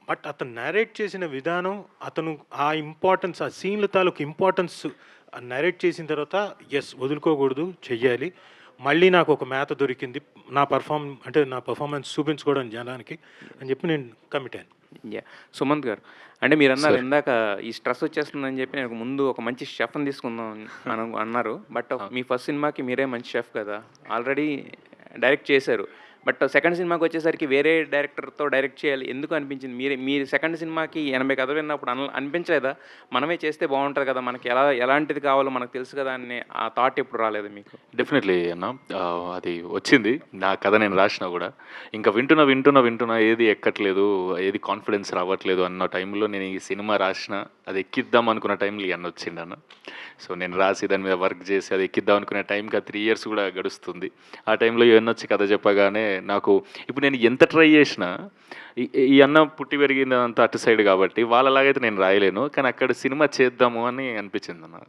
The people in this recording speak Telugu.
బట్ అతను నరేట్ చేసిన విధానం, అతను ఆ ఇంపార్టెన్స్, ఆ సీన్‌ల తాలూకు ఇంపార్టెన్స్ నరేట్ చేసిన తర్వాత యెస్, వదులుకోకూడదు, చెయ్యాలి. మళ్ళీ నాకొక మేత దొరికింది. నా పెర్ఫార్మన్స్ చూపించుకోవడం జనానికి అని చెప్పి నేను కమిట్ అయ్యాను. యాహ్! సుమంత్ గారు, అంటే మీరన్నారు సార్. ఇందాక ఈ స్ట్రెస్ వచ్చేస్తుందని చెప్పి నేను ముందు ఒక మంచి షెఫ్‌ని తీసుకుందాం అని అన్నారు. బట్ మీ ఫస్ట్ సినిమాకి మీరే మంచి షెఫ్ కదా! ఆల్రెడీ డైరెక్ట్ చేశారు. బట్ సెకండ్ సినిమాకొచ్చేసరికి వేరే డైరెక్టర్‌తో డైరెక్ట్ చేయాలి ఎందుకు అనిపించింది? మీ సెకండ్ సినిమాకి 80 కథలు విన్నప్పుడు అనిపించలేదా? మనమే చేస్తే బావుంటది కదా! మనకి ఎలాంటిది కావాలో మనకు తెలుసు కదా! అనే ఆ థాట్ ఎప్పుడు రాలేదా మీకు? డెఫినెట్లీ అన్న. అది వచ్చింది. నా కథ నేను రాసినా గూడా. ఇంకా వింటున్నా ఏది ఎక్కట్లేదు, ఏది కాన్ఫిడెన్స్ రావట్లేదు అన్న టైంలో నేను ఈ సినిమా రాసినా, అది ఎక్కిద్దాం అనుకున్న టైంలో ఈ అన్న వచ్చిండన్న. సో నేను రాసి దాని మీద వర్క్ చేసి అది ఎక్కిద్దాం అనుకునే టైంకి ఆ 3 ఇయర్స్ కూడా గడుస్తుంది. ఆ టైంలో ఈ అన్న వచ్చి కథ చెప్పగానే నాకు ఇప్పుడు నేను ఎంత ట్రై చేసినా ఈ ఈ అన్న పుట్టి పెరిగిందంతా అటు సైడ్ కాబట్టి వాళ్ళలాగైతే నేను రాయలేను. కానీ అక్కడ సినిమా చేద్దాము అని అనిపించిందన్న.